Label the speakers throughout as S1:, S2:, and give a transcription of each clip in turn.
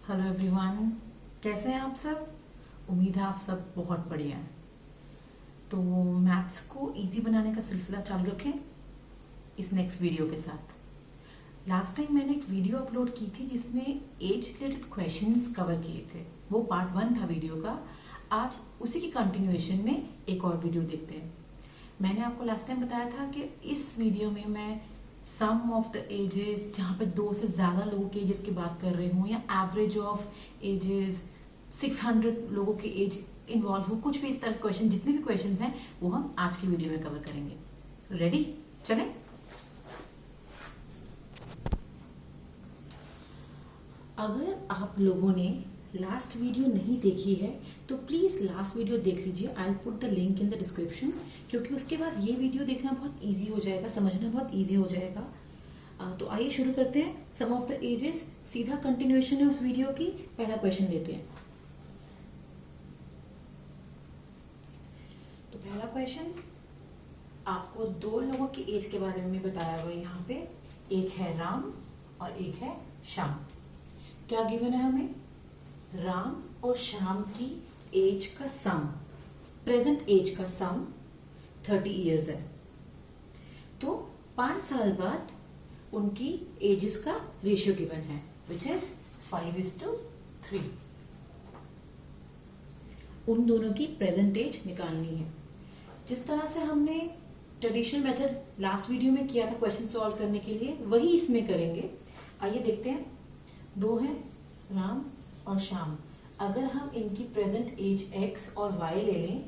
S1: Hello everyone, कैसे हैं आप सब। उम्मीद है आप सब बहुत बढ़िया हैं। तो मैथ्स को इजी बनाने का सिलसिला चालू रखें इस नेक्स्ट वीडियो के साथ। लास्ट टाइम मैंने एक वीडियो अपलोड की थी जिसमें एज रिलेटेड क्वेश्चंस कवर किए थे। वो पार्ट 1 था वीडियो का। आज उसी की कंटिन्यूएशन में एक और वीडियो देखते हैं। मैंने आपको लास्ट टाइम बताया था कि इस वीडियो में मैं सम ऑफ द एजेस, जहाँ पे 2 से ज़्यादा लोगों के एजेस की बात कर रही हूँ, या एवरेज ऑफ एजेस 600 लोगों के एज इन्वॉल्व हो, कुछ भी इस तरह के क्वेश्चन, जितने भी क्वेश्चन हैं वो हम आज की वीडियो में कवर करेंगे। रेडी, चलें। अगर आप लोगों ने लास्ट वीडियो नहीं देखी है तो प्लीज़ लास्ट वीडियो देख लीजिए। I will put the link in the description, क्योंकि उसके बाद ये वीडियो देखना बहुत इजी हो जाएगा, समझना बहुत इजी हो जाएगा। तो आइए शुरू करते हैं। सम ऑफ द एजेस सीधा कंटिन्यूएशन है उस वीडियो की। पहला क्वेश्चन लेते हैं। तो पहला क्वेश्चन आपको 2 लोगों की एज के बारे में बताया हुआ है यहाँ पे। एक है राम और एक है श्याम। क्या गिवन है हमें? राम और श्याम की एज का सम, प्रेजेंट एज का सम 30 इयर्स है। तो 5 साल बाद उनकी एजेस का रेशियो गिवन है, विच इज 5:3। उन दोनों की प्रेजेंट एज निकालनी है। जिस तरह से हमने ट्रेडिशनल मेथड लास्ट वीडियो में किया था क्वेश्चन सॉल्व करने के लिए, वही इसमें करेंगे। आइए देखते हैं। 2 हैं राम और श्याम। अगर हम इनकी प्रेजेंट एज x और y ले लें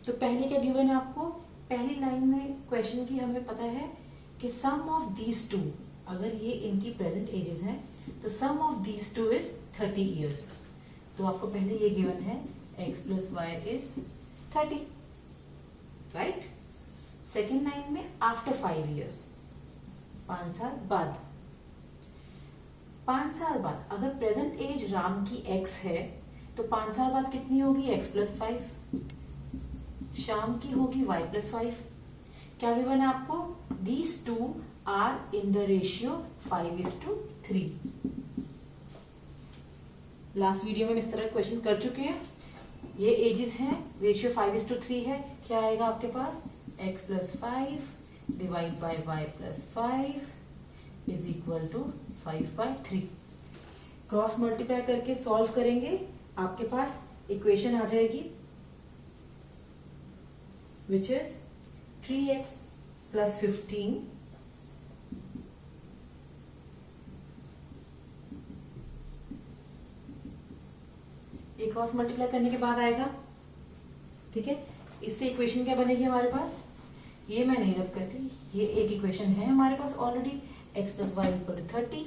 S1: तो पहले क्या गिवन है आपको? पहली लाइन में क्वेश्चन की हमें पता है कि सम ऑफ दीज टू, अगर ये इनकी प्रेजेंट एजेस हैं तो sum of these two is 30 years. तो आपको पहले ये गिवन है x + y is 30, right. Second line में आफ्टर 5 इयर्स, 5 साल बाद। 5 साल बाद अगर प्रेजेंट एज राम की x है तो 5 साल बाद कितनी होगी? x + 5। श्याम की होगी y + 5। क्या गिवन है आपको? These two are in the ratio 5:3। Last video में इस तरह क्वेश्चन कर चुके हैं। ये एजेस हैं, रेशियो 5:3 है। क्या आएगा आपके पास? x + 5 divide by y + 5 is equal to 5/3। Cross multiply करके सॉल्व करेंगे, आपके पास इक्वेशन आ जाएगी विच इज 3x + 15 ये क्रॉस मल्टीप्लाई करने के बाद आएगा, ठीक है। इससे इक्वेशन क्या बनेगी हमारे पास? ये मैं नहीं रख करती, ये एक इक्वेशन है हमारे पास already. x + y = 30,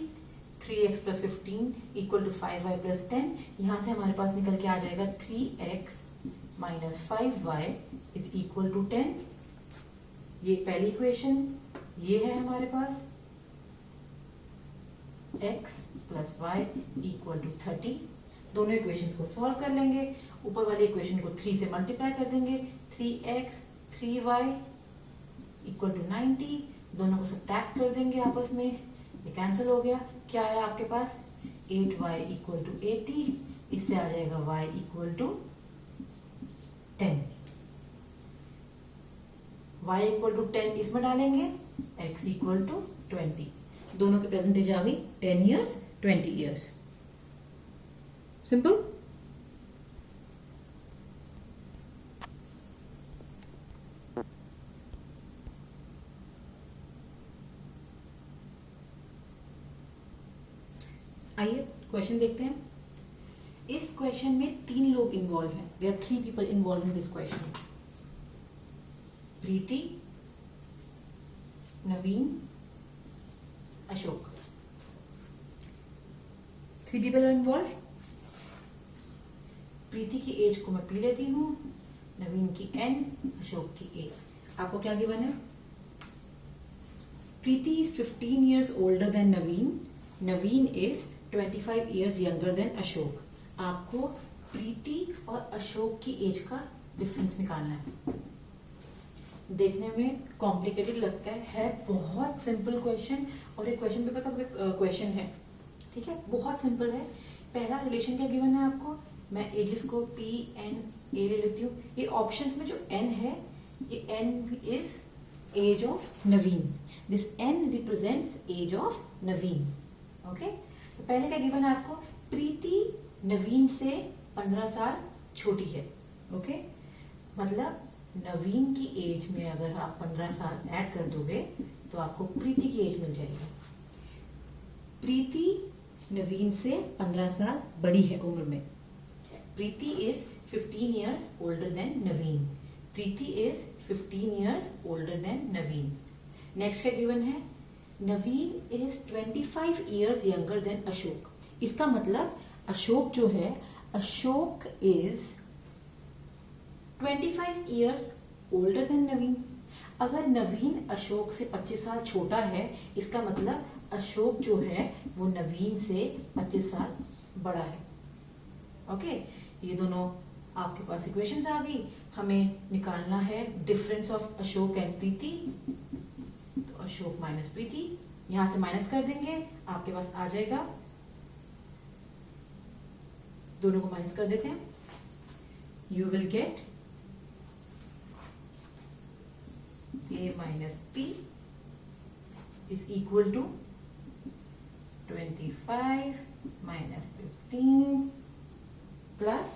S1: 3x + 15 = 5y + 10। यहाँ से हमारे पास निकल के आ जाएगा 3x - 5y = 10। ये पहली इक्वेशन ये है हमारे पास, x + y = 30। दोनों इक्वेशंस को सॉल्व कर लेंगे। ऊपर वाली इक्वेशन को 3 से मल्टीप्लाई कर देंगे। 3x 3y = 90। दोनों को सब्ट्रैक्ट कर देंगे आपस में, ये कैंसिल हो गया। क्या है आपके पास? 8y = 80। इससे आ जाएगा y = 10। y = 10 इसमें डालेंगे, x = 20। दोनों की प्रेजेंटेज आ गई 10 इयर्स 20 इयर्स। सिंपल। आइए क्वेश्चन देखते हैं। इस क्वेश्चन में 3 लोग इन्वॉल्व हैं। There are 3 people involve in this question. Preeti, Naveen, Ashok. 3 people are involve. Preeti की एज को मैं P लेती हूँ, नवीन की N, अशोक की A। आपको क्या गिवन है? Preeti is 15 years older than Naveen. Naveen is 25 years younger than Ashok. आपको प्रीति और अशोक की एज का डिफरेंस निकालना है। देखने में कॉम्प्लिकेटेड लगता है बहुत सिंपल क्वेश्चन, और ये क्वेश्चन पेपर का क्वेश्चन है, ठीक है, बहुत सिंपल है। पहला रिलेशन क्या गिवन है आपको, मैं एजेस को पी एन ए ले लेती हूँ। ये ऑप्शंस में जो एन है, ये N is age of Naveen, this N represents age of Naveen. Okay, तो पहले क्या गिवन है आपको, प्रीति नवीन से 15 साल छोटी है। ओके, मतलब नवीन की एज में अगर आप 15 साल ऐड कर दोगे तो आपको प्रीति की एज मिल जाएगी। प्रीति नवीन से 15 साल बड़ी है उम्र में। Preeti is 15 years older than Naveen. Preeti is 15 years older than Naveen. Next क्या गिवन है, Naveen is 25 years younger than Ashok. इसका मतलब अशोक जो है, Ashok is 25 years older than Naveen. अगर नवीन अशोक से 25 साल छोटा है, इसका मतलब अशोक जो है वो नवीन से 25 साल बड़ा है। ओके, ये दोनों आपके पास इक्वेशंस आ गई। हमें निकालना है डिफरेंस ऑफ अशोक एंड प्रीति। तो अशोक माइनस प्रीति, यहां से माइनस कर देंगे, आपके पास आ जाएगा, दोनों को माइनस कर देते हैं, you will get a minus p is equal to 25 minus 15 plus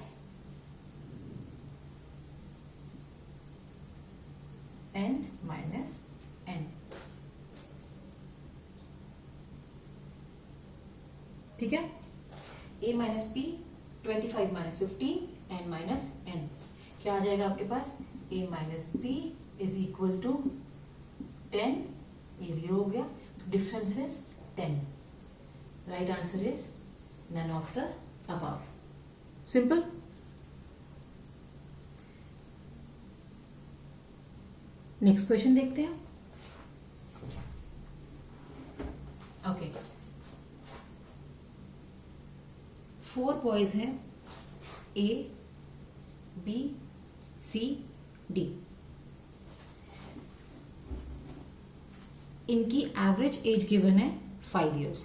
S1: n minus n। ठीक है, a minus p 25 minus 15 n minus n, क्या आ जाएगा आपके पास, a minus p is equal to 10, ये 0 हो गया, difference is 10। Right answer is none of the above. Simple. Next question देखते हैं। ओके, 4 बॉयज हैं, ए बी सी डी। इनकी एवरेज एज गिवन है 5 years।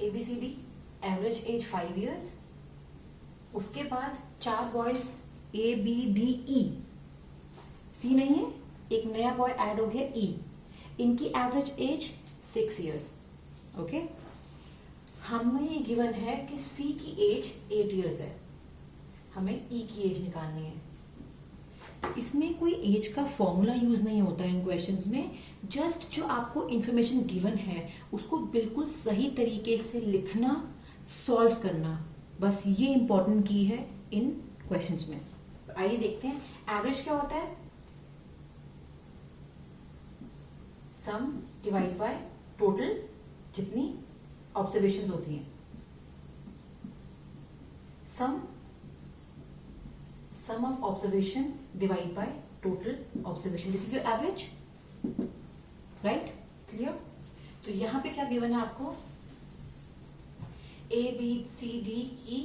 S1: ABCD average age 5 years। उसके बाद 4 बॉयज ABDE, सी नहीं है, एक नया बॉय ऐड हो गया E, इनकी एवरेज एज 6 years। ओके, हमें ये गिवन है कि C की एज 8 years है, हमें E की एज निकालनी है। इसमें कोई एज का फॉर्मूला यूज नहीं होता है इन क्वेश्चंस में, जस्ट जो आपको इंफॉर्मेशन गिवन है उसको बिल्कुल सही तरीके से लिखना, सॉल्व करना, बस ये इंपॉर्टेंट की है इन क्वेश्चंस में। आइए देखते हैं एवरेज क्या होता है, सम डिवाइड बाय टोटल, जितनी ऑब्जर्वेशंस होती हैं, sum of observation divide by total observation, this is your average, right? clear? तो यहां पे क्या गिवन है आपको, A B C D की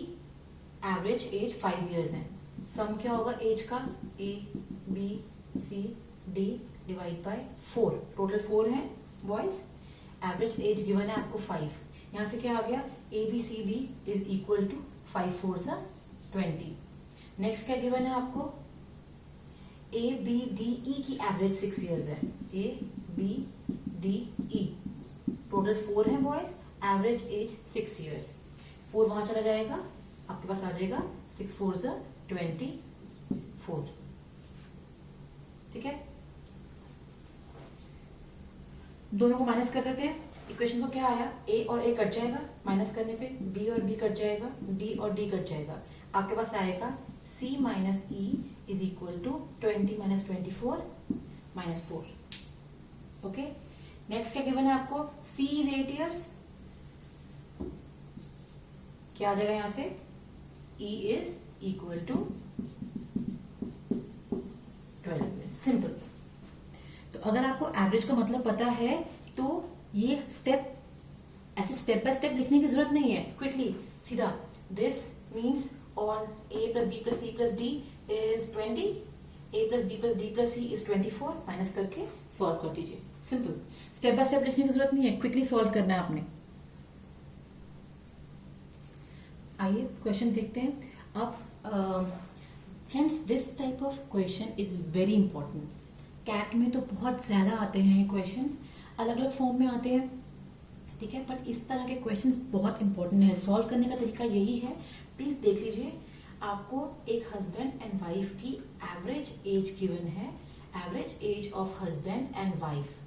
S1: एवरेज एज 5 years है। सम क्या होगा एज का, A B C D divide by 4, total 4 है बॉयज, एवरेज एज गिवन है आपको 5। यहां से क्या आ गया, A B C D is equal to 5 4 20। Next क्या गिवन है आपको, A B D E की एवरेज 6 years है, A B D E, total 4 है बॉयज, एवरेज एज 6 years। 4 वहां चला जाएगा, आपके पास आ जाएगा 6 4 24। ठीक है, दोनों को माइनस कर देते हैं। इक्वेशन को क्या आया, A और A कट जाएगा, माइनस करने पे B और B कट जाएगा, D और D कट जाएगा, आपके पास आएगा C minus E is equal to 20 minus 24 minus 4। Okay, next क्या गिवन है आपको, C इज 8 years, क्या आ जाएगा यहां से, E is equal to 12। Simple. तो अगर आपको एवरेज का मतलब पता है तो ये स्टेप ऐसे स्टेप बाय स्टेप लिखने की जरूरत नहीं है, क्विकली सीधा, this means on A plus B plus C plus D is 20, A plus B plus D plus C is 24, minus करके सॉल्व कर दीजिए। सिंपल, स्टेप बाय स्टेप लिखने की जरूरत नहीं है, क्विकली सॉल्व करना है आपने। आइए क्वेश्चन देखते हैं। अब friends, this type of question is very important. CAT में तो बहुत ज़्यादा आते हैं ये क्वेश्चंस, अलग अलग फॉर्म में आते हैं, ठीक है, बट इस तरह के क्वेश्चंस बहुत इंपॉर्टेंट है। सॉल्व करने का तरीका यही है, प्लीज़ देख लीजिए। आपको एक हस्बैंड एंड वाइफ की एवरेज एज गिवन है। Average age of husband and wife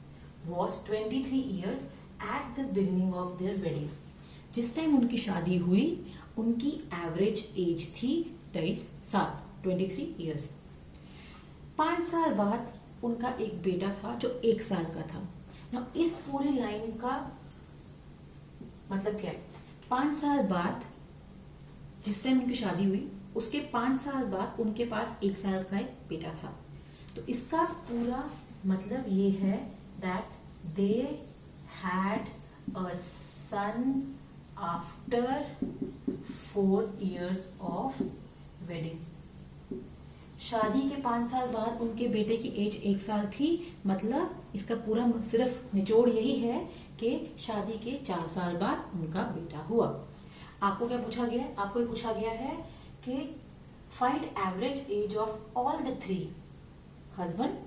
S1: was 23 years at the beginning of their wedding. जिस टाइम उनकी शादी हुई उनकी एवरेज एज थी 23 साल, 23 ईयर्स। 5 साल बाद उनका एक बेटा था जो 1 साल का था। ना इस पूरी लाइन का मतलब क्या है? 5 साल बाद जिस टाइम उनकी शादी हुई उसके 5 साल बाद उनके पास 1 साल का एक बेटा था। तो इसका पूरा मतलब ये है that they had a son after 4 years of wedding. शादी के 5 साल बाद उनके बेटे की एज 1 साल थी, मतलब इसका पूरा सिर्फ निचोड़ यही है कि शादी के 4 साल बाद उनका बेटा हुआ। आपको क्या पूछा गया है? आपको ये पूछा गया है कि find average age of all the 3, husband,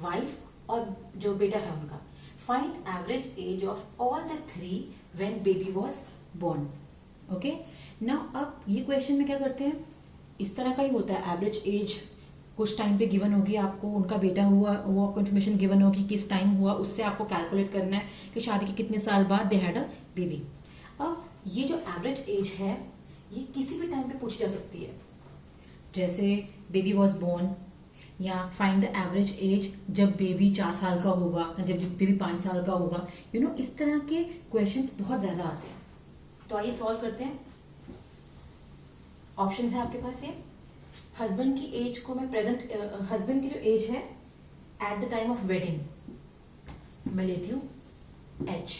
S1: wife और जो बेटा है उनका। Find average age of all the 3 when baby was born. Okay, now अब ये क्वेश्चन में क्या करते हैं, इस तरह का ही होता है। एवरेज एज कुछ टाइम पे गिवन होगी आपको, उनका बेटा हुआ, वो आपको इन्फॉर्मेशन गिवन होगी किस टाइम हुआ, उससे आपको कैलकुलेट करना है कि शादी के कितने साल बाद दे हैड अ बेबी। अब ये जो एवरेज एज है ये किसी भी टाइम पे पूछी जा सकती है, जैसे बेबी वॉज बोर्न, या फाइंड द एवरेज एज जब बेबी 4 साल का होगा, जब बेबी 5 साल का होगा। इस तरह के क्वेश्चंस बहुत ज्यादा आते हैं। तो आइए सॉल्व करते हैं। ऑप्शन है आपके पास ये। हस्बैंड की एज को मैं प्रेजेंट, हस्बैंड की जो एज है at the time of wedding मैं लेती हूँ H,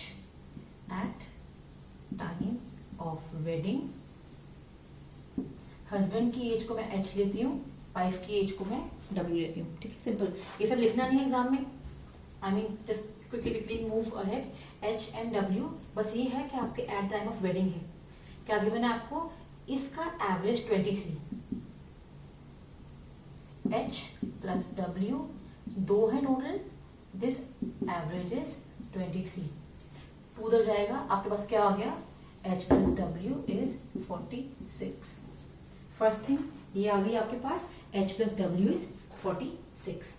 S1: at time of wedding. Husband की एज को मैं एच लेती हूँ, वाइफ की एज को मैं डब्ल्यू लेती हूँ। ठीक है, सिंपल। ये सब लिखना नहीं है एग्जाम में, I mean just quickly move ahead. H and W, बस ये है कि आपके एट टाइम ऑफ वेडिंग है। क्या गिवन है आपको? इसका एवरेज 23, एच प्लस डब्ल्यू 2 है टोटल, दिस एवरेज इज 23। 2 उधर जाएगा, आपके पास क्या आ गया? H plus W is 46। First thing ये आ गई आपके पास, H plus W is 46।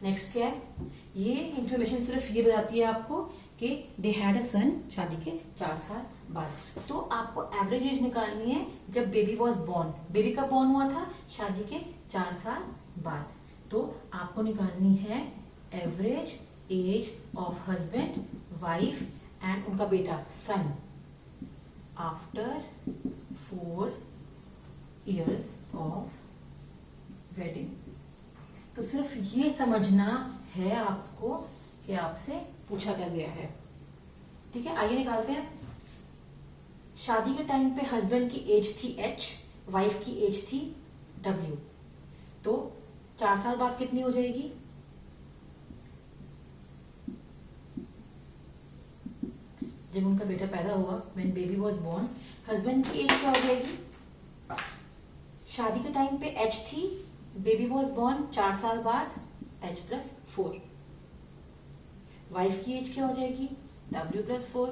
S1: Next क्या है? ये इंफॉर्मेशन सिर्फ ये बताती है आपको कि दे हैड अ सन, शादी के 4 साल बाद। तो आपको एवरेज एज निकालनी है जब बेबी वॉज बोर्न। बेबी कब बोर्न हुआ था? शादी के 4 साल बाद। तो आपको निकालनी है average age of husband, wife and उनका बेटा सन आफ्टर 4 years ऑफ वेडिंग। तो सिर्फ ये समझना है आपको कि आपसे पूछा क्या गया है। ठीक है, आइए निकालते हैं। शादी के टाइम पे हस्बैंड की एज थी एच, वाइफ की एज थी डब्ल्यू। तो 4 साल बाद कितनी हो जाएगी? जब उनका बेटा पैदा हुआ, when baby was born, husband की एज क्या हो जाएगी? शादी के टाइम पे एच थी, बेबी वाज बोर्न 4 साल बाद, एच प्लस 4। वाइफ की एज क्या हो जाएगी? W plus 4।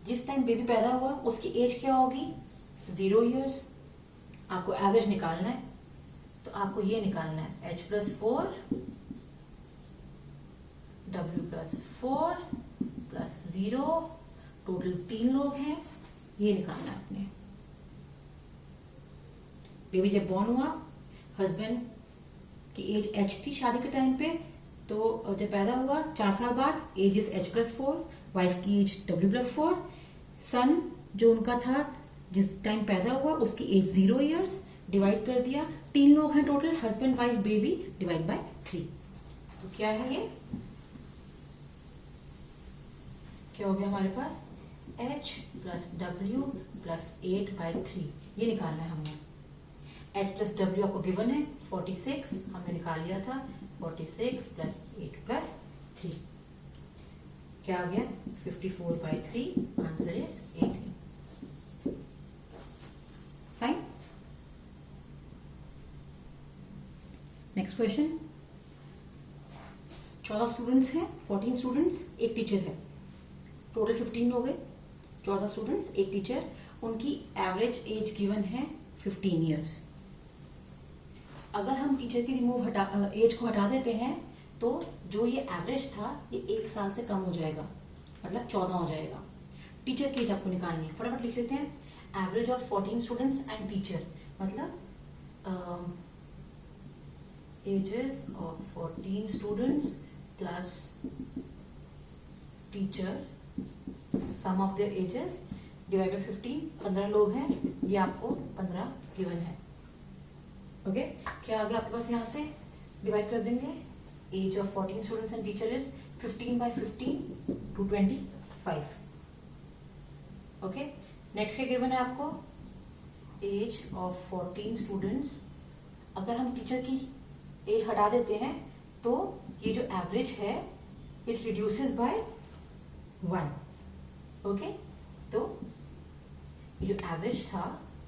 S1: जिस टाइम बेबी पैदा हुआ उसकी एज क्या होगी? 0 years। आपको एवरेज निकालना है, तो आपको ये निकालना है H plus 4, W plus 4 plus 0, total 3 लोग हैं, ये निकालना है आपने। बेबी जब बॉर्न हुआ, हस्बैंड की एज एच थी शादी के टाइम पे, तो जब पैदा हुआ 4 साल बाद, age is H plus 4, wife की एज डब्ल्यू प्लस 4, सन जो उनका था जिस टाइम पैदा हुआ उसकी एज 0 years, डिवाइड कर दिया, 3 लोग हैं total, husband wife baby, divide by 3। तो क्या है ये? क्या हो गया हमारे पास? h प्लस डब्ल्यू प्लस 8/3, ये निकालना है हमने। h प्लस डब्ल्यू आपको गिवन है 46 हमने निकाल लिया था, 46 प्लस 8 प्लस 3 क्या आ गया 54/3, answer is 18। Fine. Next question, 14 students हैं, 14 स्टूडेंट्स, एक टीचर है, टोटल 15 हो गए। 14 स्टूडेंट्स, एक टीचर, उनकी एवरेज एज गिवन है 15 ईयर्स। अगर हम टीचर की एज को हटा देते हैं तो जो ये एवरेज था ये 1 साल से कम हो जाएगा, मतलब 14 हो जाएगा। टीचर की एज आपको निकालनी है, फटाफट लिख लेते हैं। Average of 14 students and teacher, मतलब ages of 14 students plus teacher, sum of their ages divide by 15, 15 लोग हैं, ये आपको 15 गिवन है। ओके क्या आ गया आपके पास, यहाँ से डिवाइड कर देंगे। Age of 14 students and teacher is 15/15 to 25। Okay next क्या गिवन है आपको, एज ऑफ 14 स्टूडेंट्स, अगर हम टीचर की एज हटा देते हैं तो ये जो एवरेज है इट रिड्यूसेस बाय 1। ओके तो ये जो एवरेज था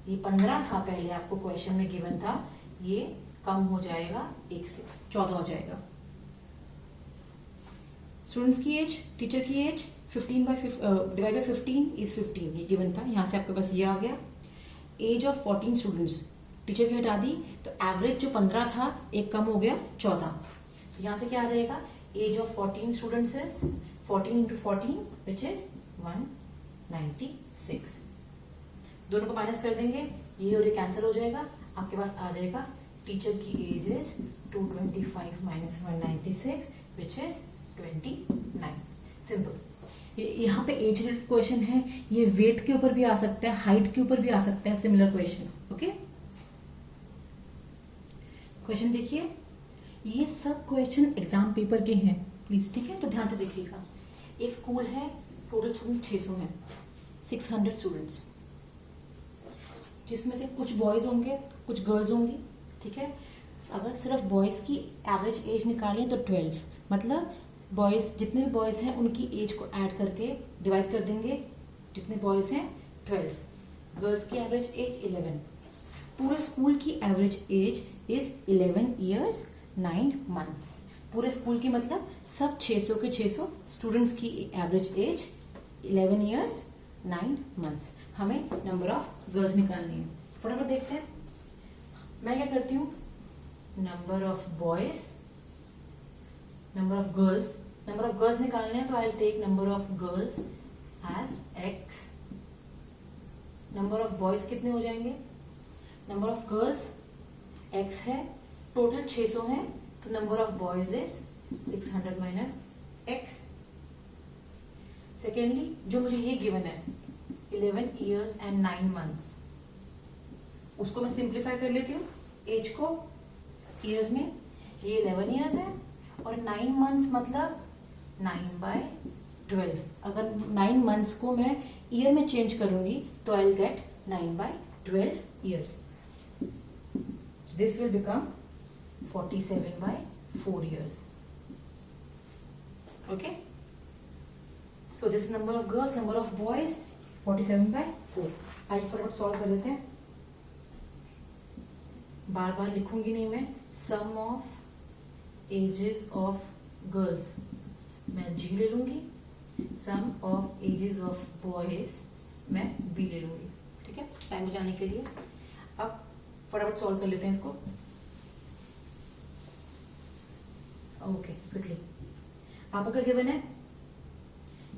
S1: ये 15 था पहले, आपको क्वेश्चन में गिवन था, ये कम हो जाएगा 1 से 14 हो जाएगा। स्टूडेंट्स की एज, टीचर की एज 15/15 डिवाइड बाय 15 इज 15, ये गिवन था, यहाँ से आपके पास ये आ गया। एज ऑफ 14 स्टूडेंट्स, टीचर की हटा दी तो एवरेज जो 15 था एक कम हो गया 14, तो यहाँ से क्या आ जाएगा, age of 14 students is 14 into 14 which is 196। दोनों को माइनस कर देंगे, ये और ये कैंसिल हो जाएगा, आपके पास आ जाएगा टीचर की age is 225 minus 196 which is 29। Simple. यहाँ पे एज रिलेटेड क्वेश्चन है, ये वेट के ऊपर भी आ सकता है, हाइट के ऊपर भी आ सकता है, सिमिलर क्वेश्चन। ओके क्वेश्चन देखिए, ये सब क्वेश्चन एग्जाम पेपर के हैं प्लीज, ठीक है, तो ध्यान से देखिएगा। एक स्कूल है, टोटल स्टूडेंट 600 हैं, 600 स्टूडेंट्स, जिसमें से कुछ बॉयज होंगे कुछ गर्ल्स होंगी, ठीक है। अगर सिर्फ बॉयज की एवरेज एज निकालें तो 12, मतलब बॉयज जितने भी बॉयज हैं उनकी एज को ऐड करके डिवाइड कर देंगे, जितने बॉयज हैं 12, गर्ल्स की एवरेज एज 11, पूरे स्कूल की average age is 11 years 9 months। पूरे स्कूल की मतलब सब 600 के 600 स्टूडेंट्स की एवरेज एज 11 years 9 months। हमें नंबर ऑफ गर्ल्स निकालनी है, फटाफट देखते हैं। मैं क्या करती हूँ, number of boys, number of girls निकालने हैं तो I will take number of girls as x। Number of boys कितने हो जाएंगे, नंबर ऑफ गर्ल्स x है, टोटल 600 है, तो number of boys is 600 minus x। Secondly जो मुझे ये गिवन है 11 years and 9 months, उसको मैं सिंप्लीफाई कर लेती हूँ एज को ईयर्स में। ये 11 years है और 9 months मतलब 9/12। अगर 9 months को मैं ईयर में चेंज करूंगी तो I will get 9/12 years। This will become 47/4 years। Okay so this number of girls, number of boys 47/4। आइए फटाफट सॉल्व कर देते हैं, बार बार लिखूंगी नहीं मैं। सम ऑफ एजेस ऑफ गर्ल्स मैं जी ले लूंगी, सम ऑफ एजेस ऑफ बॉयज मैं बी ले लूंगी, ठीक है, टाइम बचाने के लिए। अब फटाफट सॉल्व कर लेते हैं इसको। ओके क्विकली, आपको क्या गिवन है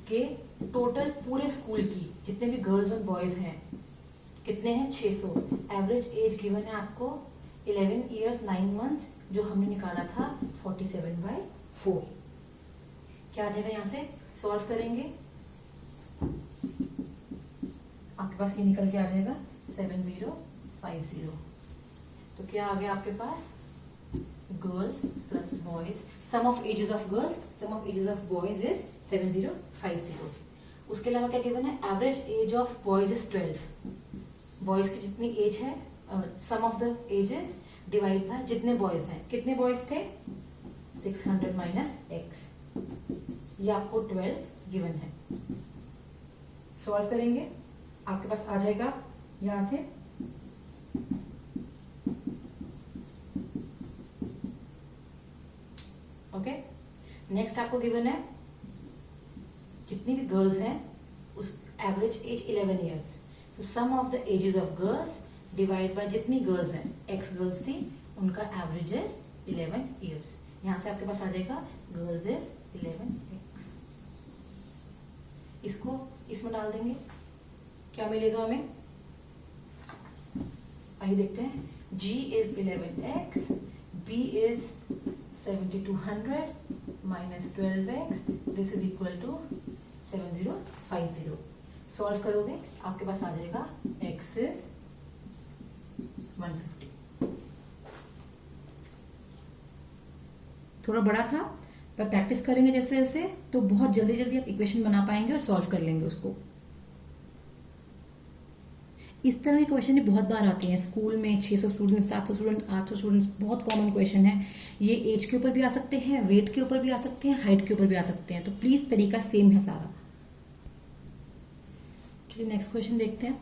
S1: कि टोटल पूरे स्कूल की जितने भी गर्ल्स और बॉयज हैं कितने हैं, 600। एवरेज एज गिवन है आपको 11 years 9 months, जो हमने निकाला था 47/4। क्या आ जाएगा, यहाँ से सॉल्व करेंगे आपके पास ये निकल के आ जाएगा 7050। तो क्या आ गया आपके पास, girls plus boys, sum of ages of girls sum of ages of boys is 7050। उसके अलावा क्या गिवन है, average age of boys is 12, boys की जितनी एज है sum of the ages divide by जितने बॉयज हैं, कितने बॉयज थे 600 माइनस x, ये आपको 12 गिवन है। सॉल्व करेंगे, आपके पास आ जाएगा यहां से ओके। नेक्स्ट आपको गिवन है जितनी भी गर्ल्स हैं उस एवरेज एज 11 ईयर्स, तो sum of the ages of girls divide by जितनी गर्ल्स हैं, x गर्ल्स थी उनका एवरेज इज 11 ईयर्स। यहां से आपके पास आ जाएगा गर्ल्स इज 11x, इसको इसमें डाल देंगे, क्या मिलेगा हमें, आइए देखते हैं। G is 11x, B is 7200 minus 12x, this is equal to 7050। Solve करोगे आपके पास आ जाएगा x इज 150। थोड़ा बड़ा था पर प्रैक्टिस करेंगे जैसे जैसे तो बहुत जल्दी जल्दी आप इक्वेशन बना पाएंगे और सॉल्व कर लेंगे उसको। इस तरह के क्वेश्चन बहुत बार आते हैं स्कूल में, 600 स्टूडेंट, 700 स्टूडेंट, 800 स्टूडेंट्स, बहुत कॉमन क्वेश्चन है ये। एज के ऊपर भी आ सकते हैं, वेट के ऊपर भी आ सकते हैं, हाइट के ऊपर भी आ सकते हैं, तो प्लीज तरीका सेम है सारा। चलिए नेक्स्ट क्वेश्चन देखते हैं।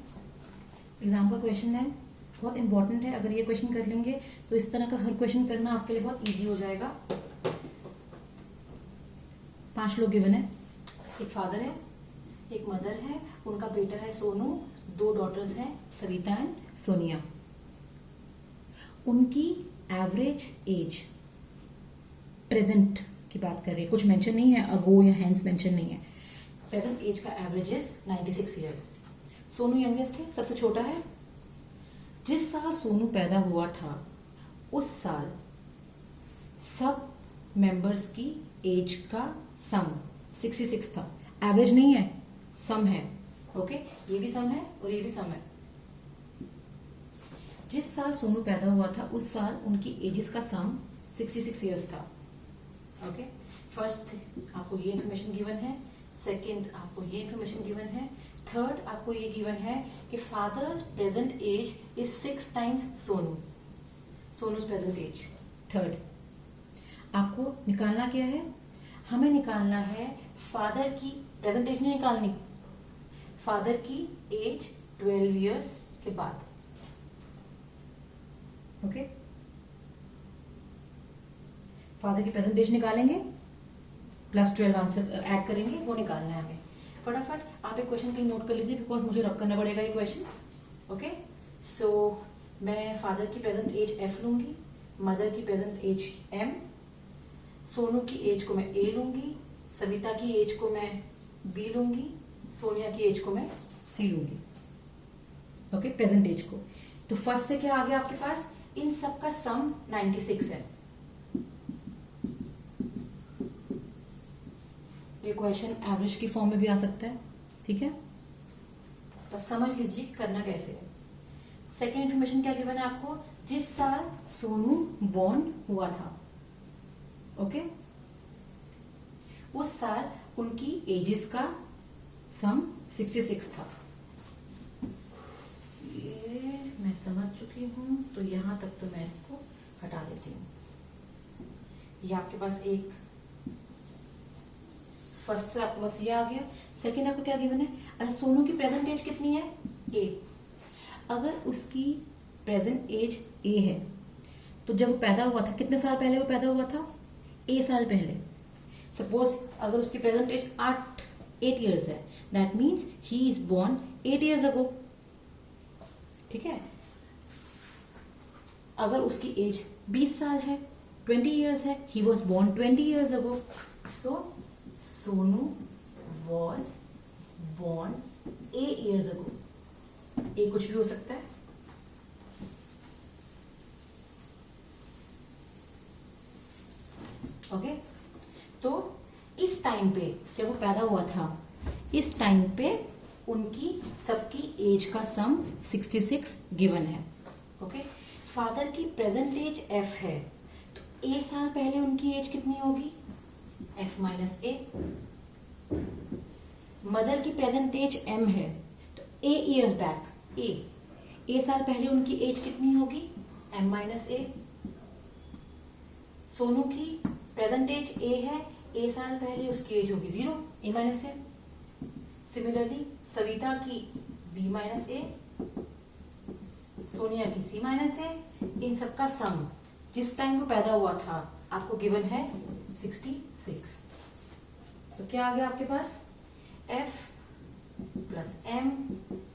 S1: एग्जाम का क्वेश्चन है, बहुत इंपॉर्टेंट है, अगर ये क्वेश्चन कर लेंगे तो इस तरह का हर क्वेश्चन करना आपके लिए बहुत ईजी हो जाएगा। 5 लोग गिवन है, एक फादर है, एक मदर है, उनका बेटा है सोनू, 2 डॉटर्स हैं सरिता एंड सोनिया। उनकी एवरेज एज प्रेजेंट की बात कर रहे हैं, कुछ मेंशन नहीं है, अगो या हैंस मेंशन नहीं है। प्रेजेंट एज का average is 96 years. Sonu youngest है, सबसे छोटा है। जिस साल सोनू पैदा हुआ था उस साल सब मेंबर्स की एज का सम 66 था। एवरेज नहीं है, सम है, ओके ये भी सम है और ये भी सम है। जिस साल सोनू पैदा हुआ था उस साल उनकी एजेस का सम 66 इयर्स था। ओके फर्स्ट आपको ये इंफॉर्मेशन गिवन है, सेकंड आपको ये इंफॉर्मेशन गिवन है, थर्ड आपको ये गिवन है कि father's present age is 6 times Sonu's present age. Third आपको निकालना क्या है, हमें निकालना है फादर की प्रेजेंट एज, नहीं निकालनी, फादर की एज 12 इयर्स के बाद। ओके फादर की प्रेजेंट एज निकालेंगे प्लस 12 आंसर ऐड करेंगे, वो निकालना है हमें। फटाफट आप एक क्वेश्चन कहीं नोट कर लीजिए बिकॉज मुझे रब करना पड़ेगा ये क्वेश्चन। ओके सो मैं फादर की प्रेजेंट एज f लूंगी, मदर की प्रेजेंट एज m, सोनू की एज को मैं a लूंगी, सविता की एज को मैं b लूंगी, सोनिया की एज को मैं c लूंगी। ओके प्रेजेंट एज को। तो फर्स्ट से क्या आ गया आपके पास, इन सब का सम 96 है। ये क्वेश्चन एवरेज की फॉर्म में भी आ सकता है, ठीक है, बस समझ लीजिए करना कैसे है। सेकेंड इंफॉर्मेशन क्या गिवन है आपको, जिस साल सोनू बॉर्न हुआ था, ओके उस साल उनकी एजेस का सम 66 था। ये मैं समझ चुकी हूं, तो यहां तक तो मैं इसको हटा देती हूं। ये आपके पास एक फर्स्ट से आपके पास ये आ गया। सेकेंड आपको क्या गिवन है, अच्छा सोनू की प्रेजेंट एज कितनी है a, अगर उसकी प्रेजेंट एज a है तो जब वो पैदा हुआ था कितने साल पहले वो पैदा हुआ था, a साल पहले। सपोज अगर उसकी प्रेजेंट एज 8 इयर्स है, that means he is born 8 years ago, ठीक है। अगर उसकी एज 20 साल है, 20 इयर्स है, he was born 20 years ago, so Sonu was born a years ago. A कुछ भी हो सकता है, ओके तो इस टाइम पे जब वो पैदा हुआ था, इस टाइम पे उनकी सबकी एज का सम 66 गिवन है। ओके फादर की प्रेजेंट एज f है, तो a साल पहले उनकी एज कितनी होगी, f माइनस a। मदर की प्रेजेंट एज m है, तो a इयर्स बैक a साल पहले उनकी एज कितनी होगी, m माइनस ए। सोनू की प्रेजेंट एज ए है, ए साल पहले उसकी एज होगी 0, ए माइनस ए। सिमिलरली सविता की b माइनस ए, सोनिया की c माइनस ए, इन सबका सम जिस टाइम वो पैदा हुआ था आपको गिवन है 66। तो क्या आ गया आपके पास, f plus m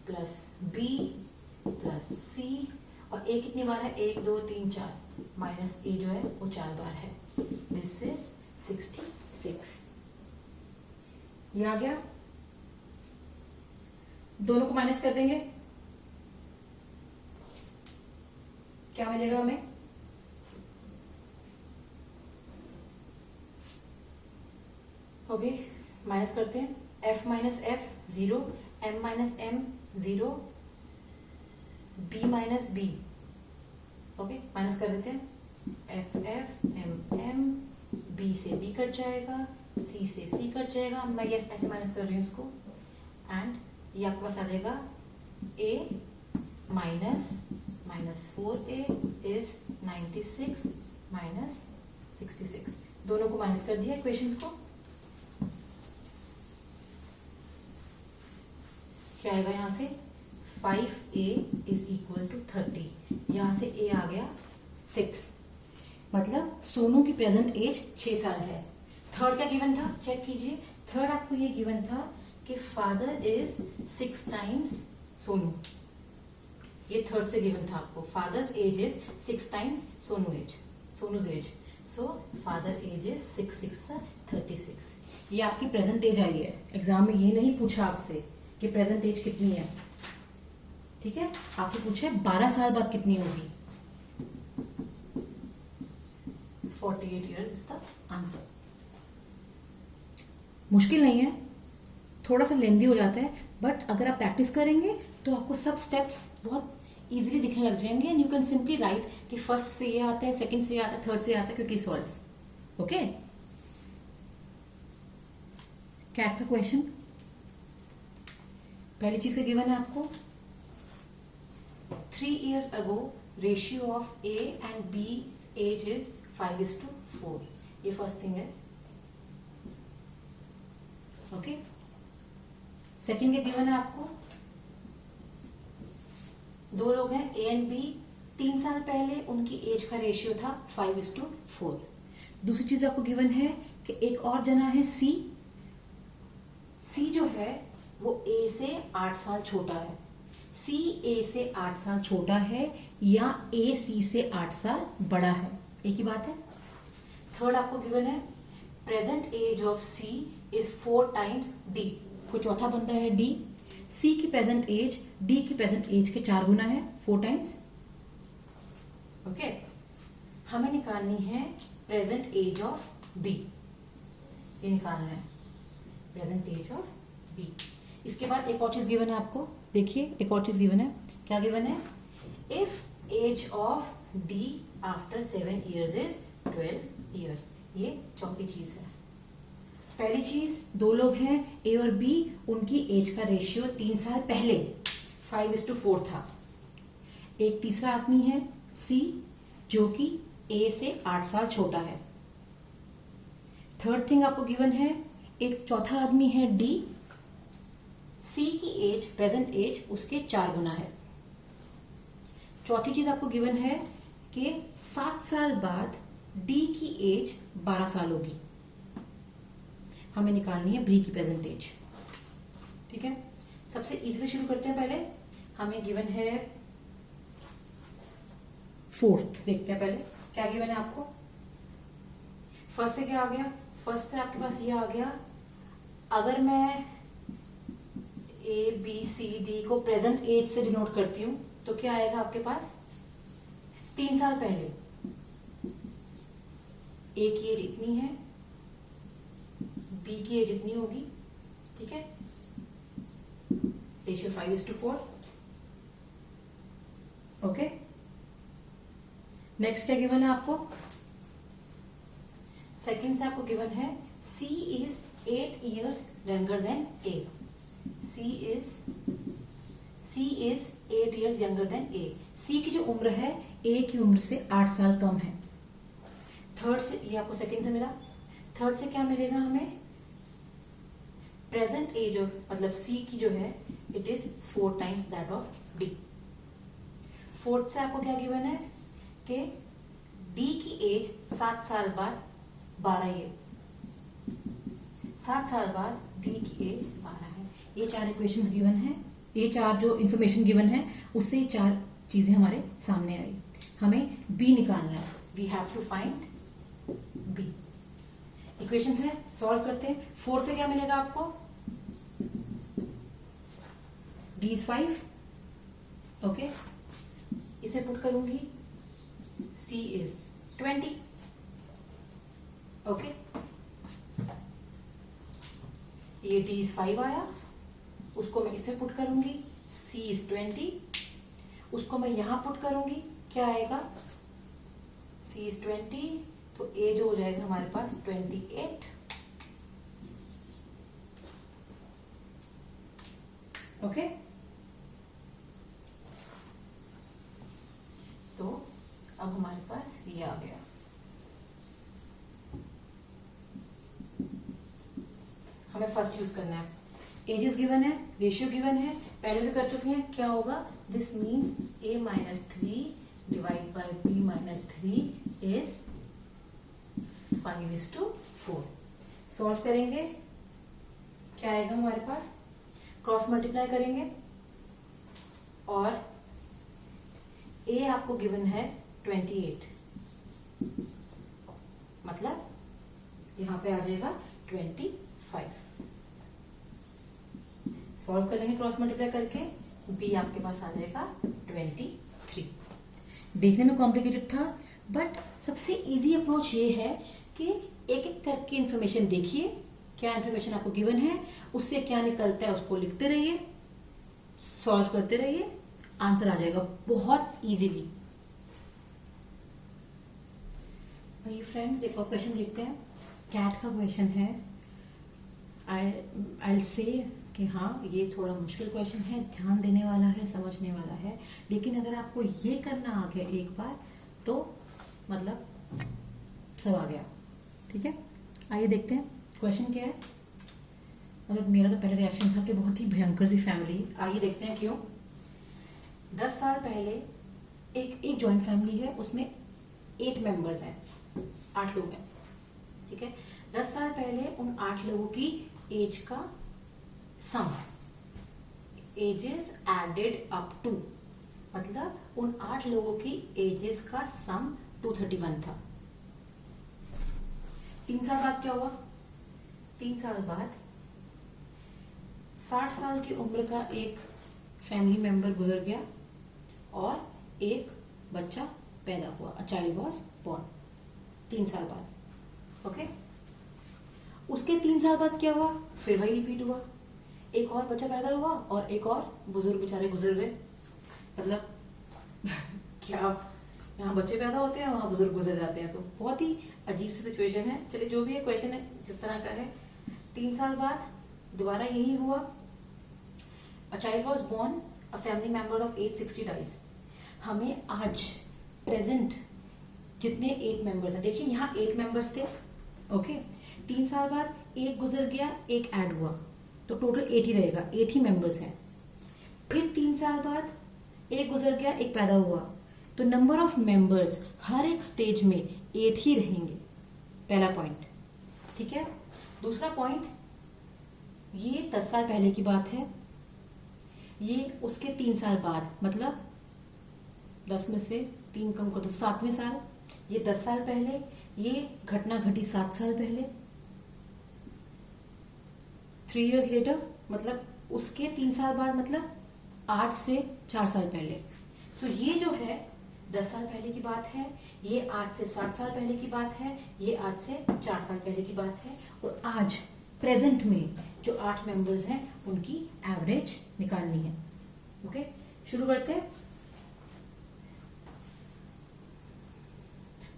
S1: plus b plus c, और a कितनी बार है, 1 2 3 4, माइनस a जो है वो 4 बार है। This is 66। ये आ गया, दोनों को माइनस कर देंगे, क्या मिलेगा हमें, ओके माइनस करते हैं, f minus F 0, m minus m 0, b minus b, okay minus कर देते हैं, f f m m, b से b कट जाएगा, c से c कट जाएगा, मैं ये ऐसे माइनस कर रही हूँ इसको, एंड ये आपके पास आ जाएगा a minus 4a is 96 minus 66। दोनों को माइनस कर दिया इक्वेशंस को, क्या आएगा यहाँ से, 5a इज इक्वल टू 30, यहाँ से a आ गया 6, मतलब सोनू की प्रेजेंट एज 6 साल है। थर्ड क्या गिवन था, चेक कीजिए, थर्ड आपको ये गिवन था कि फादर इज 6 टाइम्स सोनू, ये थर्ड से गिवन था आपको, father's age is 6 times Sonu's age, so father age is 6 6 36। ये आपकी प्रेजेंट एज आई है, एग्जाम में ये नहीं पूछा आपसे कि प्रेजेंट एज कितनी है, ठीक है, आपसे पूछे 12 साल बाद कितनी होगी, 48 years इज द आंसर। मुश्किल नहीं है, थोड़ा सा लेंदी हो जाता है, बट अगर आप प्रैक्टिस करेंगे तो आपको सब स्टेप्स बहुत इजीली दिखने लग जाएंगे, and you can simply write कि फर्स्ट से ये आता है, सेकंड से आता है, थर्ड से आता है, क्योंकि सॉल्व। ओके, कैट का क्वेश्चन, पहली चीज का गिवन है आपको, 3 years ago ratio of a and b age is 5:4, ये फर्स्ट थिंग है, ओके। सेकेंड क्या गिवन है आपको, दो लोग हैं a एंड b, 3 साल पहले उनकी एज का रेशियो था 5:4। दूसरी चीज आपको गिवन है कि एक और जना है c जो है वो a से 8 साल छोटा है, c a से 8 साल छोटा है या a c से 8 साल बड़ा है, एक ही बात है। थर्ड आपको गिवन है present age of c is 4 times d, कोई चौथा बंदा है d, c की प्रेजेंट एज d की प्रेजेंट एज के 4 गुना है, 4 टाइम्स, ओके। हमें निकालनी है प्रेजेंट एज ऑफ b, ये निकालना है प्रेजेंट एज ऑफ b। इसके बाद एक और चीज गिवन है आपको, देखिए एक और चीज गिवन है, क्या गिवन है, if age of d after 7 years is 12 years, ये चौथी चीज है। पहली चीज, दो लोग हैं a और b, उनकी एज का रेशियो 3 साल पहले 5:4 था। एक तीसरा आदमी है c जो कि a से 8 साल छोटा है। थर्ड थिंग आपको गिवन है, एक चौथा आदमी है d, c की एज प्रेजेंट एज उसके 4 गुना है। चौथी चीज आपको गिवन है कि 7 साल बाद d की एज 12 साल होगी, हमें निकालनी है b की प्रेजेंट एज, ठीक है। सबसे इजी से शुरू करते हैं, पहले हमें गिवन है फोर्थ, देखते हैं पहले क्या गिवन है आपको। फर्स्ट से क्या आ गया, फर्स्ट से आपके पास ये आ गया, अगर मैं a b c d को प्रेजेंट एज से डिनोट करती हूं तो क्या आएगा आपके पास, 3 साल पहले a की एज इतनी है, b की एज इतनी होगी, ठीक है, रेशियो 5:4, ओके। नेक्स्ट क्या गिवन है आपको, सेकंड से आपको गिवन है c is 8 years younger than a, c is 8 years younger than a, c की जो उम्र है ए की उम्र से 8 साल कम है। थर्ड से, ये आपको सेकंड से मिला। थर्ड से क्या मिलेगा हमें? प्रेजेंट एज ऑफ, मतलब सी की जो है, it is 4 times that of D. Fourth से आपको क्या गिवन है कि डी की एज 7 साल बाद 12, ये 7 साल बाद डी की एज 12 है। ये 4 इक्वेशंस गिवन है, ये 4 जो इंफॉर्मेशन गिवन है उससे ये 4 चीजें हमारे सामने आई। हमें बी निकालना है, we have to find B. Equations है, सॉल्व करते हैं। 4 से क्या मिलेगा आपको? डी इज 5, ओके, इसे पुट करूंगी, सी इज 20, ओके। ये डी इज 5 आया, उसको मैं इसे पुट करूंगी, सी इज 20, उसको मैं यहां पुट करूंगी, क्या आएगा? सी इज 20, तो ए जो हो जाएगा हमारे पास 28, ओके। तो अब हमारे पास ये आ गया। हमें फर्स्ट यूज करना है, एजेस गिवन है, रेशियो गिवन है, पहले भी कर चुके हैं। क्या होगा? This means a minus 3 divide by b minus 3 is 5:4। Solve करेंगे, क्या आएगा हमारे पास? क्रॉस मल्टीप्लाई करेंगे और a आपको गिवन है 28, मतलब यहां पे आ जाएगा 25। सॉल्व कर लेंगे क्रॉस मल्टीप्लाई करके, b आपके पास आ जाएगा 23। देखने में कॉम्प्लिकेटेड था, बट सबसे इजी अप्रोच ये है कि एक एक करके इन्फॉर्मेशन देखिए, क्या इन्फॉर्मेशन आपको गिवन है, उससे क्या निकलता है उसको लिखते रहिए, सॉल्व करते रहिए, आंसर आ जाएगा बहुत इजीली। भाई फ्रेंड्स, एक और क्वेश्चन देखते हैं। कैट का क्वेश्चन है। आई से कि हाँ, ये थोड़ा मुश्किल क्वेश्चन है, ध्यान देने वाला है, समझने वाला है, लेकिन अगर आपको ये करना आ गया एक बार तो मतलब सब आ गया, ठीक है। आइए देखते हैं क्वेश्चन क्या है। मतलब मेरा तो पहले रिएक्शन था कि बहुत ही भयंकर सी फैमिली। आइए देखते हैं क्यों। 10 साल पहले एक जॉइंट फैमिली है, उसमें 8 मेंबर्स हैं, 8 लोग हैं, ठीक है। 10 साल पहले उन 8 लोगों की एज का सम, एजेस एडेड अप टू, मतलब उन 8 लोगों की एजेस का सम 231 था। 3 साल बाद क्या हुआ? 3 साल बाद 60 साल की उम्र का एक फैमिली मेंबर गुजर गया और एक बच्चा पैदा हुआ, अ चाइल्ड वॉज बॉर्न। 3 साल बाद, ओके। उसके 3 साल बाद क्या हुआ? फिर वही रिपीट हुआ, एक और बच्चा पैदा हुआ और एक और बुजुर्ग बेचारे गुजर गए। मतलब क्या, यहाँ बच्चे पैदा होते हैं, वहां बुजुर्ग गुजर जाते हैं, तो बहुत ही अजीब सी सिचुएशन है। चलिए, जो भी है क्वेश्चन है जिस तरह का है। 3 साल बाद दोबारा यही हुआ, a child was born, a family member of 860 dies. हमें आज प्रेजेंट जितने 8 मेंबर्स हैं, देखिए यहाँ 8 मेंबर्स थे, ओके। 3 साल बाद एक गुजर गया, एक ऐड हुआ, तो टोटल 8 ही रहेगा, 8 ही मेंबर्स हैं। फिर 3 साल बाद एक गुजर गया, एक पैदा हुआ, तो नंबर ऑफ मेंबर्स हर एक स्टेज में 8 ही रहेंगे। पहला पॉइंट, ठीक है। दूसरा पॉइंट, ये 10 साल पहले की बात है, ये उसके 3 साल बाद, मतलब 10 में से 3 कम कर दो, 7वें साल, ये 10 साल पहले, ये घटना घटी 7 साल पहले, 3 years लेटर, मतलब उसके 3 साल बाद, मतलब आज से 4 साल पहले। सो ये जो है 10 साल पहले की बात है, ये आज से 7 साल पहले की बात है, ये आज से 4 साल पहले की बात है, और आज प्रेजेंट में जो 8 मेंबर्स हैं उनकी एवरेज निकालनी है, ओके। शुरू करते हैं।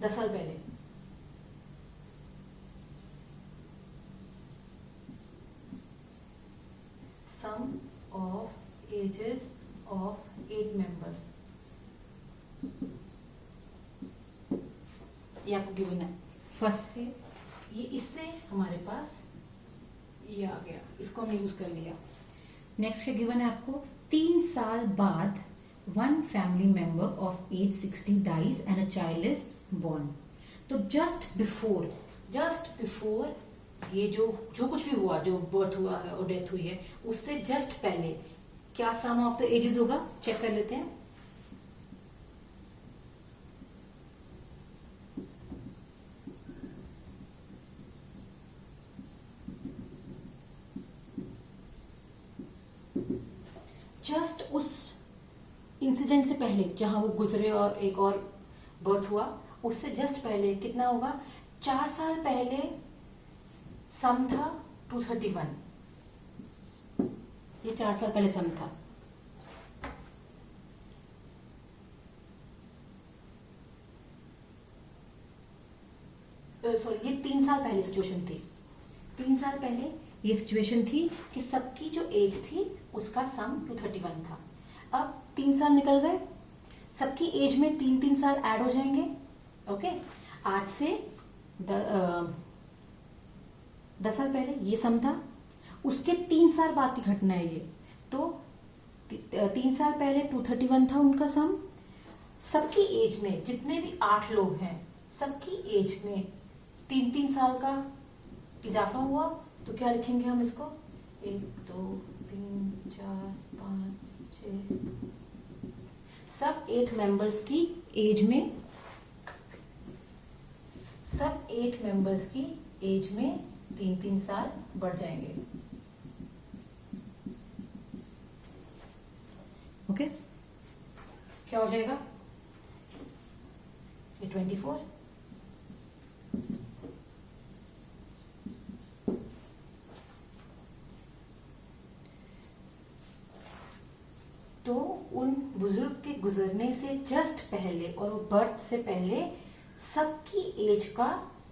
S1: 10 साल पहले, सम ऑफ एजेस ऑफ 8 मेंबर्स, ये आपको गिवन है फर्स्ट से, ये इससे हमारे पास ये आ गया, इसको हमने यूज कर लिया। नेक्स्ट क्या गिवन है आपको, 3 साल बाद 1 family member of age 60 dies and a child is born. तो जस्ट बिफोर ये जो कुछ भी हुआ, जो बर्थ हुआ है और डेथ हुई है, उससे जस्ट पहले क्या सम ऑफ द एजेस होगा, चेक कर लेते हैं। जस्ट उस इंसिडेंट से पहले जहां वो गुजरे और एक और बर्थ हुआ, उससे जस्ट पहले कितना होगा, 4 साल पहले सम था 231, ये 4 साल पहले सम था। सॉरी, ये 3 साल पहले सिचुएशन थी। 3 साल पहले ये सिचुएशन थी कि सबकी जो एज थी उसका सम 231 था। अब 3 साल निकल गए, सबकी एज में 3-3 साल ऐड हो जाएंगे। ओके, आज से 10 साल पहले ये सम था, उसके 3 साल बाद की घटना है ये। तो 3 साल पहले 231 था उनका सम, सबकी एज में जितने भी 8 लोग हैं, सबकी एज में 3-3 साल का इजाफा हुआ। तो क्या लिखेंगे हम इसको, 1 2 3 4 5 6, सब 8 मेंबर्स की एज में, सब 8 मेंबर्स की एज में 3-3 साल बढ़ जाएंगे। ओके, क्या हो जाएगा, ये 24, तो उन बुजुर्ग के गुजरने से जस्ट पहले और बर्थ से पहले सबकी एज का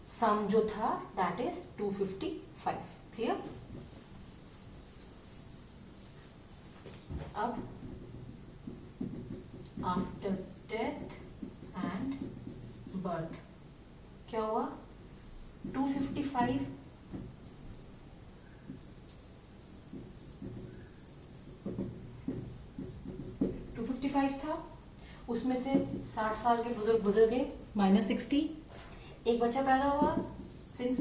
S1: सम जो था दैट इज 255। क्लियर। अब आफ्टर डेथ एंड बर्थ क्या हुआ, 255 था, उसमें से 60 साल के बुजुर्ग गुजर गए, -60, एक बच्चा पैदा हुआ, सिंस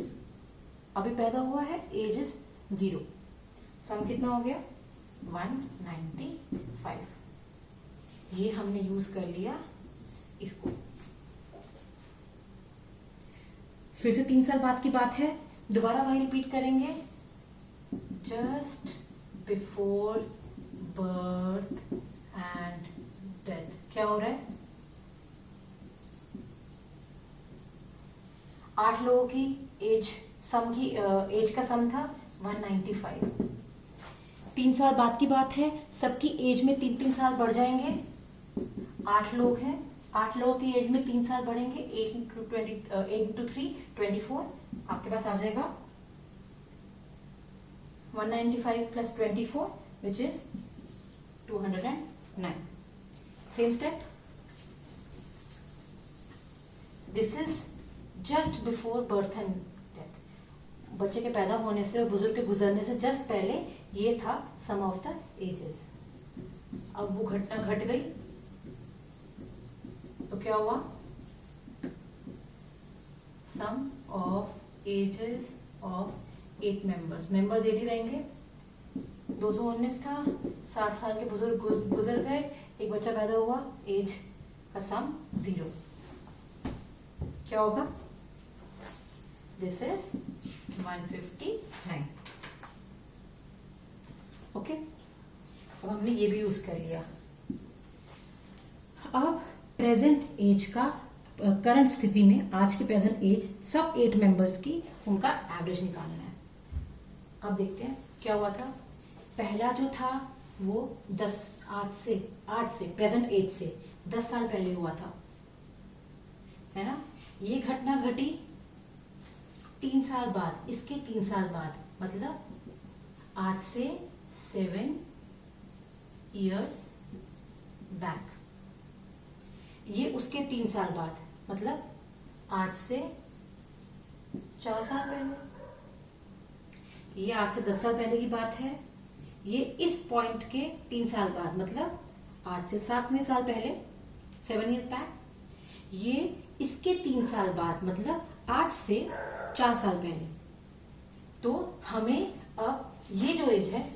S1: अभी पैदा हुआ है, एज इज 0, सम कितना हो गया 195। ये हमने यूज कर लिया इसको। फिर से 3 साल बाद की बात है, दोबारा वही रिपीट करेंगे, just before birth and death क्या हो रहा है, 8 लोगों की एज, सम की एज का सम था 195। 3 साल बाद की बात है, सबकी एज में 3-3 साल बढ़ जाएंगे, 8 लोग हैं, 8 लोगों की एज में 3 साल बढ़ेंगे, 8 into 3 24, आपके पास आ जाएगा 195 plus 24 which is 209। Same step. This is just before birth and death. बच्चे के पैदा होने से और बुजुर्ग के गुजरने से जस्ट पहले ये था सम ऑफ द एजेस। अब वो घटना घट गई तो क्या हुआ, sum of ages of 8 members, members 8 ही रहेंगे। 219 था, 60 साल के बुजुर्ग गुजर गए, एक बच्चा पैदा हुआ, एज का सम 0, क्या होगा, दिस इज 159। ओके, अब हमने ये भी यूज कर लिया। अब प्रेजेंट एज का, करंट स्थिति में आज के प्रेजेंट एज सब 8 मेंबर्स की, उनका एवरेज निकालना है। अब देखते हैं क्या हुआ था। पहला जो था वो 10 आज से प्रेजेंट एज से 10 साल पहले हुआ था, है ना। ये घटना घटी 3 साल बाद, इसके 3 साल बाद, मतलब आज से 7 years बैक। ये उसके 3 साल बाद, मतलब आज से 4 साल पहले, ये आज से 10 साल पहले की बात है। ये इस पॉइंट के 3 साल बाद, मतलब आज से 7वें साल पहले, 7 years बैक। ये इसके 3 साल बाद, मतलब आज से 4 साल पहले। तो हमें अब ये जो एज है,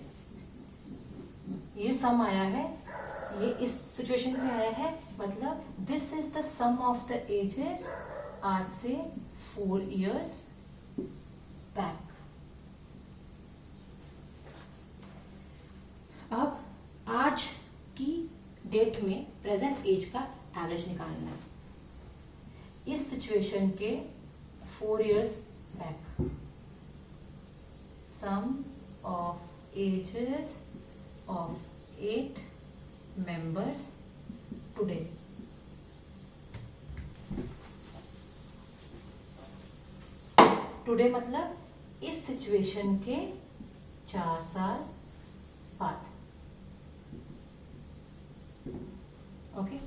S1: ये सम आया है, ये इस सिचुएशन पे आया है, मतलब this is the sum of the ages आज से 4 years बैक। अब आज की डेट में प्रेजेंट एज का एवरेज निकालना है इस सिचुएशन के 4 years back. Sum of ages of 8 members today। Today मतलब इस सिचुएशन के 4 साल बाद। ओके,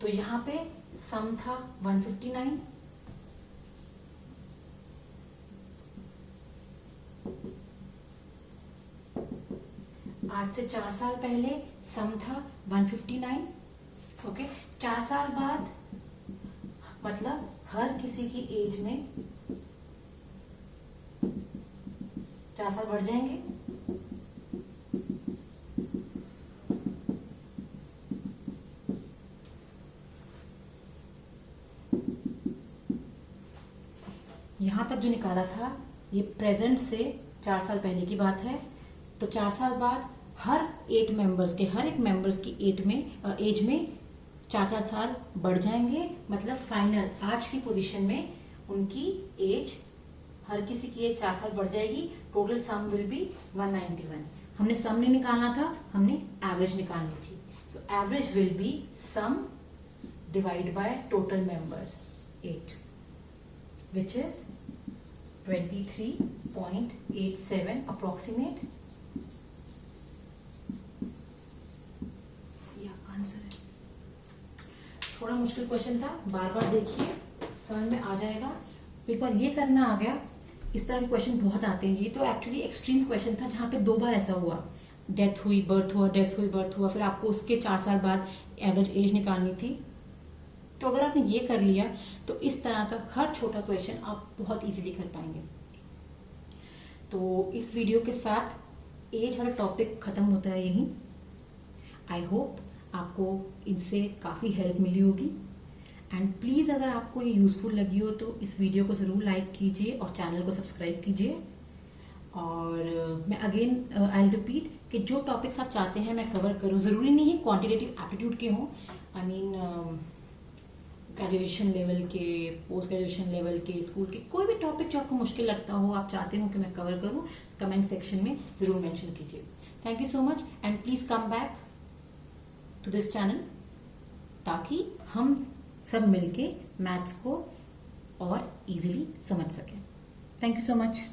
S1: तो यहां पे सम था 159, आज से 4 साल पहले सम था 159। ओके, 4 साल बाद मतलब हर किसी की एज में 4 साल बढ़ जाएंगे। यहां तक जो निकाला था ये प्रेजेंट से 4 साल पहले की बात है। तो 4 साल बाद हर 8 मेंबर्स के, हर एक मेंबर्स की एज में 4-4 साल बढ़ जाएंगे, मतलब फाइनल आज की पोजीशन में उनकी एज, हर किसी की एज 4 साल बढ़ जाएगी। Total sum will be 191। हमने सम नहीं निकालना था, हमने एवरेज निकालनी थी। तो average will be sum divide by total members 8, which is 23.87 approximate. ये आपका आंसर है। थोड़ा मुश्किल क्वेश्चन था, बार बार देखिए, समझ में आ जाएगा। एक बार ये करना आ गया, इस तरह के क्वेश्चन बहुत आते हैं। ये तो एक्चुअली एक्सट्रीम क्वेश्चन था जहाँ पे 2 बार ऐसा हुआ, डेथ हुई बर्थ हुआ, डेथ हुई बर्थ हुआ, फिर आपको उसके 4 साल बाद एवरेज एज निकालनी थी। तो अगर आपने ये कर लिया तो इस तरह का हर छोटा क्वेश्चन आप बहुत इजीली कर पाएंगे। तो इस वीडियो के साथ एज वाला टॉपिक खत्म होता है यहीं। आई होप आपको इनसे काफ़ी हेल्प मिली होगी। एंड प्लीज़ अगर आपको ये यूज़फुल लगी हो तो इस वीडियो को ज़रूर लाइक कीजिए और चैनल को सब्सक्राइब कीजिए। और मैं अगेन आई विल रिपीट कि जो टॉपिक्स आप चाहते हैं मैं कवर करूँ, ज़रूरी नहीं है क्वांटिटेटिव एप्टीट्यूड के हों, आई मीन ग्रेजुएशन लेवल के, पोस्ट ग्रेजुएशन लेवल के, स्कूल के, कोई भी टॉपिक जो आपको मुश्किल लगता हो, आप चाहते हो कि मैं कवर करूँ, कमेंट सेक्शन में ज़रूर मेंशन कीजिए। Thank you so much and please come back to this channel ताकि हम सब मिलके मैथ्स को और इजीली समझ सकें। Thank you so much.